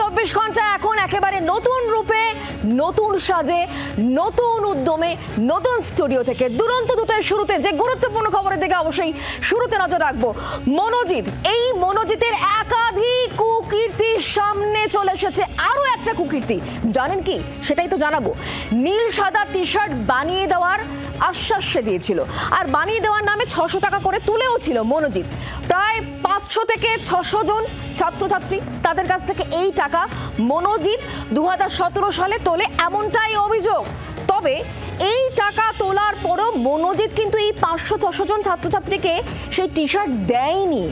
চব্বিশ ঘন্টা এখন একেবারে নতুন রূপে, নতুন সাজে, নতুন উদ্যমে, নতুন স্টুডিও থেকে দুরন্ত দুটোর শুরুতে যে গুরুত্বপূর্ণ খবরের দিকে অবশ্যই শুরুতে নজর রাখবো। মনোজিৎ, এই মনোজিতের একাধিক কুকীর্তির সামনে চলে এসেছে। আরো একটা কুকীর্তি জানেন কি, সেটাই তো জানাবো। নীল সাদা টি শার্ট বানিয়ে দেওয়ার আশ্বাস সে দিয়েছিল, আর বানিয়ে দেওয়ার নামে 600 টাকা করে তুলেও ছিল মনোজিৎ। প্রায় 500 থেকে 600 জন ছাত্রছাত্রী, তাদের কাছ থেকে এই টাকা মনোজিৎ 2017 সালে তোলে, এমনটাই অভিযোগ। তবে এই টাকা তোলার পরও মনোজিৎ কিন্তু এই 500-600 জন ছাত্রছাত্রীকে সেই টি শার্ট দেয়নি।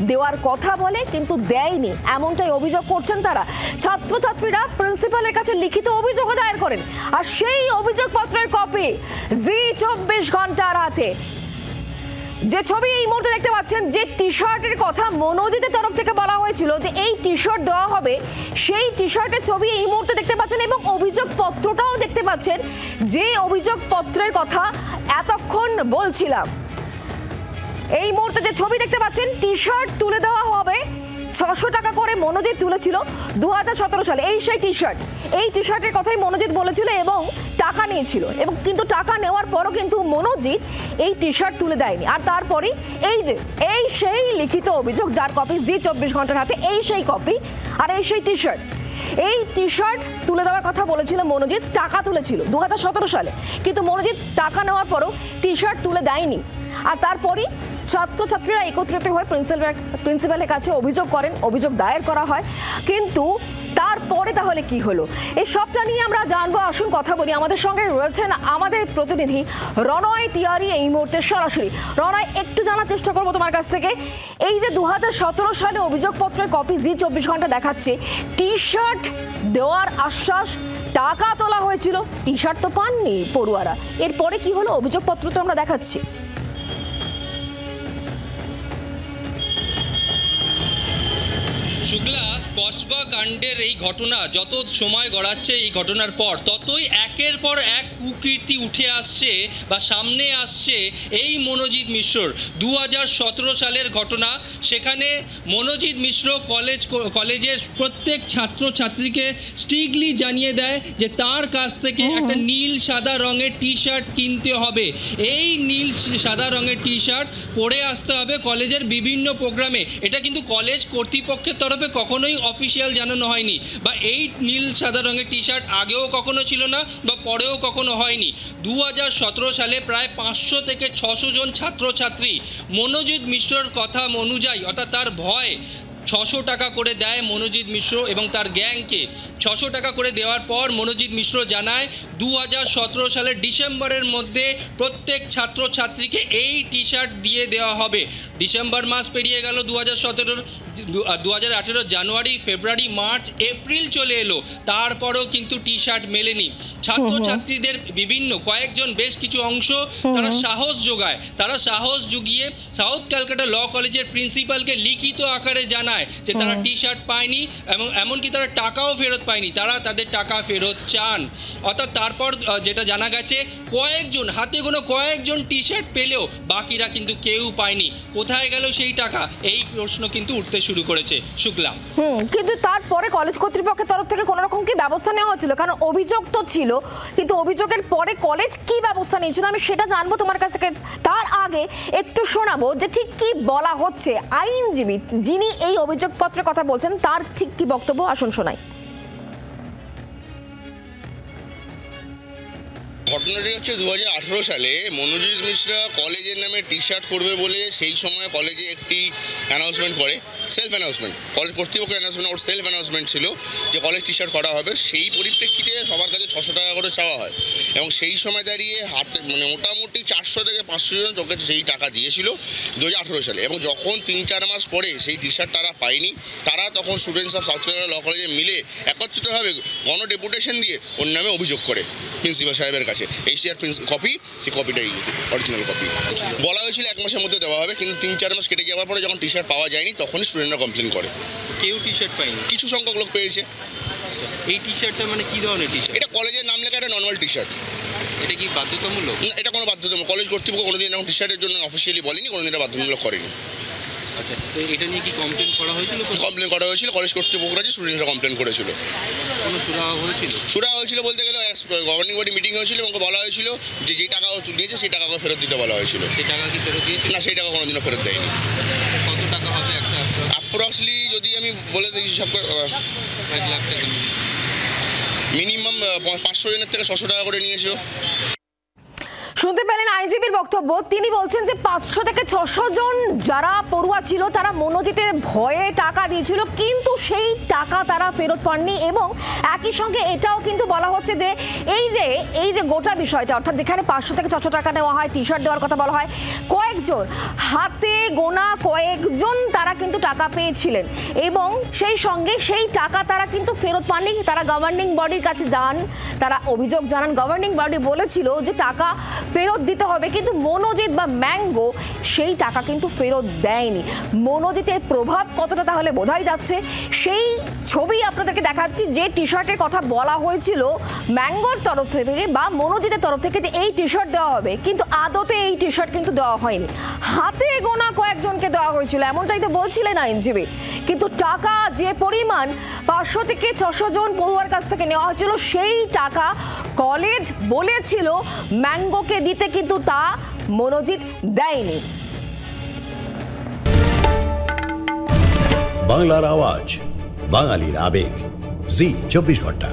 দেওয়ার কথা বলে কিন্তু দেয়নি, এমনটাই অভিযোগ করছেন তারা। ছাত্রছাত্রীরা প্রিন্সিপালের কাছে লিখিত অভিযোগ দায়ের করেন, আর সেই অভিযোগপত্রের কপি জি 24 ঘন্টার হাতে। যে ছবি এই মুহূর্তে দেখতে পাচ্ছেন, যে টি শার্টের কথা মনোজিতের তরফ থেকে বলা হয়েছিল যে এই টি শার্ট দেওয়া হবে, সেই টি শার্টের ছবি এই মুহূর্তে দেখতে পাচ্ছেন, এবং অভিযোগপত্রটাও দেখতে পাচ্ছেন। যে অভিযোগপত্রের কথা এতক্ষণ বলছিলাম, এই মুহূর্তে যে ছবি দেখতে পাচ্ছেন, টি শার্ট তুলে দেওয়া হবে 600 টাকা করে মনোজিৎ তুলেছিল 2017 সালে। এই সেই টি শার্ট, এই টি শার্টের কথাই মনোজিৎ বলেছিল এবং টাকা নিয়েছিল, এবং কিন্তু টাকা নেওয়ার পরও কিন্তু মনোজিৎ এই টি শার্ট তুলে দেয়নি। আর তারপরে এই সেই লিখিত অভিযোগ, যার কপি জি 24 ঘন্টার হাতে, এই সেই কপি আর এই সেই টি শার্ট। এই টি শার্ট তুলে দেওয়ার কথা বলেছিল মনোজিৎ, টাকা তুলেছিল 2017 সালে, কিন্তু মনোজিৎ টাকা নেওয়ার পরও টি শার্ট তুলে দেয়নি। আর তারপরই ছাত্রছাত্রীরা একত্রিত হয়ে প্রিন্সিপালের কাছে অভিযোগ করেন, অভিযোগ দায়ের করা হয়। কিন্তু তারপরে তাহলে কি হলো, এই সবটা নিয়ে আমরা জানবো। আসুন কথা বলি। আমাদের সঙ্গে রয়েছেন আমাদের প্রতিনিধি রণয় তিয়ারি এই মুহূর্তে সরাসরি। রণয়, একটু জানার চেষ্টা করবো তোমার কাছ থেকে, এই যে 2017 সালে অভিযোগপত্রের কপি জি 24 ঘন্টা দেখাচ্ছে, টি শার্ট দেওয়ার আশ্বাস, টাকা তোলা হয়েছিল, টি শার্ট তো পাননি পড়ুয়ারা, এরপরে কি হলো? অভিযোগপত্র তো আমরা দেখাচ্ছি। শুক্লা, কসবা কাণ্ডের এই ঘটনা যত সময় গড়াচ্ছে, এই ঘটনার পর ততই একের পর এক কুকীর্তি উঠে আসছে বা সামনে আসছে এই মনোজিৎ মিশ্রর। 2017 সালের ঘটনা, সেখানে মনোজিৎ মিশ্র কলেজের প্রত্যেক ছাত্রছাত্রীকে স্ট্রিক্টলি জানিয়ে দেয় যে তার কাছ থেকে একটা নীল সাদা রঙের টি শার্ট কিনতে হবে। এই নীল সাদা রঙের টি শার্ট পরে আসতে হবে কলেজের বিভিন্ন প্রোগ্রামে। এটা কিন্তু কলেজ কর্তৃপক্ষের তরফে কখনোই অফিসিয়াল জানানো হয়নি, বা এই নীল সাদা রঙের টি শার্ট আগেও কখনো ছিল না বা পরেও কখনো হয়নি। 2017 সালে প্রায় 500 থেকে 600 জন ছাত্রছাত্রী মনোজিৎ মিশ্রর কথা অনুযায়ী, অর্থাৎ তার ভয়, 600 টাকা করে দেয় মনোজিৎ মিশ্র এবং তার গ্যাংকে। 600 টাকা করে দেওয়ার পর মনোজিৎ মিশ্র জানায় 2017 সালের ডিসেম্বরের মধ্যে প্রত্যেক ছাত্রছাত্রীকে এই টি শার্ট দিয়ে দেওয়া হবে। ডিসেম্বর মাস পেরিয়ে গেল 2018 জানুয়ারি, ফেব্রুয়ারি, মার্চ, এপ্রিল চলে এলো, তারপরেও কিন্তু টি শার্ট মেলেনি। ছাত্রছাত্রীদের বিভিন্ন কয়েকজন, বেশ কিছু অংশ তারা সাহস জোগায়, তারা সাহস জুগিয়ে সাউথ ক্যালকাটা ল কলেজের প্রিন্সিপালকে লিখিত আকারে জানায় যে তারা টি শার্ট পায়নি, এবং এমনকি তারা টাকাও ফেরত পায়নি, তারা তাদের টাকা ফেরত চান। অর্থাৎ তারপর যেটা জানা গেছে, কয়েকজন, হাতে গোনা কয়েকজন টি শার্ট পেলেও বাকিরা কিন্তু কেউ পায়নি। কোথায় গেল সেই টাকা, এই প্রশ্ন কিন্তু উঠতে শুরু করেছে শুক্লা। কিন্তু তারপরে কলেজ কর্তৃপক্ষের তরফ থেকে কোনো রকম কি ব্যবস্থা নেওয়া হচ্ছিল? কারণ অভিযোগ তো ছিল, কিন্তু অভিযোগের পরে কলেজ কি ব্যবস্থা নিয়েছিল আমি সেটা জানবো তোমার কাছ থেকে। তার আগে একটু শোনাবো যে ঠিক কি বলা হচ্ছে। আইনজীবী যিনি এই অভিযোগপত্রের কথা বলছেন, তার ঠিক কি বক্তব্য, আসুন শোনাই। ঘটনাটি হচ্ছে 2018 সালে মনোজিৎ মিশ্রা কলেজের নামে টি শার্ট করবে বলে সেই সময় কলেজে একটি অ্যানাউন্সমেন্ট করে, সেলফ অ্যানাউন্সমেন্ট, কলেজ কর্তৃপক্ষের অ্যানাউন্সমেন্ট, ওর সেলফ অ্যানাউন্সমেন্ট ছিল যে কলেজ টি শার্ট করা হবে। সেই পরিপ্রেক্ষিতে সবার কাছে 600 টাকা করে চাওয়া হয়, এবং সেই সময় দাঁড়িয়ে হাতে মোটামুটি 400 থেকে 500 জন তোকে সেই টাকা দিয়েছিল 2018 সালে। এবং যখন 3-4 মাস পরে সেই টি শার্ট তারা পায়নি, তারা তখন স্টুডেন্টস অফ সাউথ ক্যালকাটা ল কলেজে মিলে একত্রিতভাবে গণডেপুটেশন দিয়ে ওর নামে অভিযোগ করে প্রিন্সিপাল সাহেবের কাছে। এই কপি, সেই কপিটাই অরিজিনাল কপি। বলা হয়েছিল 1 মাসের মধ্যে দেওয়া হবে, কিন্তু 3-4 মাস কেটে যাওয়ার পরে যখন টি শার্ট পাওয়া যায়নি, তখনই স্টুডেন্টরা কমপ্লেন করে। কেউ টি শার্ট পায়নি, কিছু সংখ্যক লোক পেয়েছে। এই টি শার্টটা মানে কি ধরনের টি শার্ট? এটা কলেজের নাম লেখা একটা নর্মাল টি শার্ট। এটা কি বাধ্যতামূলক? এটা কোনো বাধ্যতামূলক, কলেজ কর্তৃপক্ষ কোনোদিন এরকম টি শার্টের জন্য অফিসিয়ালি বলেনি, কোনোদিন এটা বাধ্যতামূলক করেনি। আচ্ছা, তো এটা নিয়ে কি কমপ্লেন করা হয়েছিল? কমপ্লেন করা হয়েছিল, কলেজ কর্তৃপক্ষরা যে স্টুডেন্টরা কমপ্লেন করেছিল। কোনো সুরাহা হয়েছিল? সুরা হয়েছিল বলতে গেলে গভর্নিং বডি মিটিং হয়েছিল এবং বলা হয়েছিল যে যেই টাকা নিয়েছে সেই টাকা ফেরত দিতে বলা হয়েছিল। সেই টাকা কি ফেরত দিয়েছে? না, সেই টাকা কোনোদিনও ফেরত দেয়নি। কত টাকা হবে একটা? অ্যাপ্রক্সলি যদি আমি বলে দিই সব 1 লাখ টাকা মিনিমাম 500 জনের থেকে 600 টাকা করে নিয়েছিল। শুনতে পেলেন আইনজীবীর বক্তব্য। তিনি বলছেন যে 500 থেকে 600 জন যারা পড়ুয়া ছিল তারা মনোজিতের ভয়ে টাকা দিয়েছিল, কিন্তু সেই টাকা তারা ফেরত পাননি। এবং একই সঙ্গে এটাও কিন্তু বলা হচ্ছে যে এই যে গোটা বিষয়টা, অর্থাৎ যেখানে 500 থেকে 600 টাকা নেওয়া হয়, টি শার্ট দেওয়ার কথা বলা হয়, কয়েকজন হাতে গোনা কয়েকজন তারা কিন্তু টাকা পেয়েছিলেন এবং সেই সঙ্গে সেই টাকা তারা কিন্তু ফেরত পাননি। তারা গভর্নিং বডির কাছে যান, তারা অভিযোগ জানান। গভর্নিং বডি বলেছিল যে টাকা ফেরত দিতে হবে, কিন্তু মনোজিৎ বা ম্যাঙ্গো সেই টাকা কিন্তু ফেরত দেয়নি। মনোজিতের প্রভাব কতটা তাহলে বোঝাই যাচ্ছে। সেই ছবি আপনাদেরকে দেখাচ্ছি, যে টি শার্টের কথা বলা হয়েছিল ম্যাঙ্গোর তরফ থেকে বা মনোজিতের তরফ থেকে যে এই টি শার্ট দেওয়া হবে, কিন্তু আদতে এই টি শার্ট কিন্তু দেওয়া হয়নি। হাতে গোনা কয়েকজনকে দেওয়া হয়েছিল, এমনটাই তো বলছিলেন আইনজীবী। কিন্তু টাকা যে পরিমাণ 500 থেকে 600 জন পড়ুয়ার কাছ থেকে নেওয়া হয়েছিল, সেই টাকা কলেজ বলেছিল ম্যাঙ্গোকে দিতে, কিন্তু তা মনোজিৎ দেয়নি। বাংলার আওয়াজ, বাঙালির আবেগ, জি 24 ঘন্টা।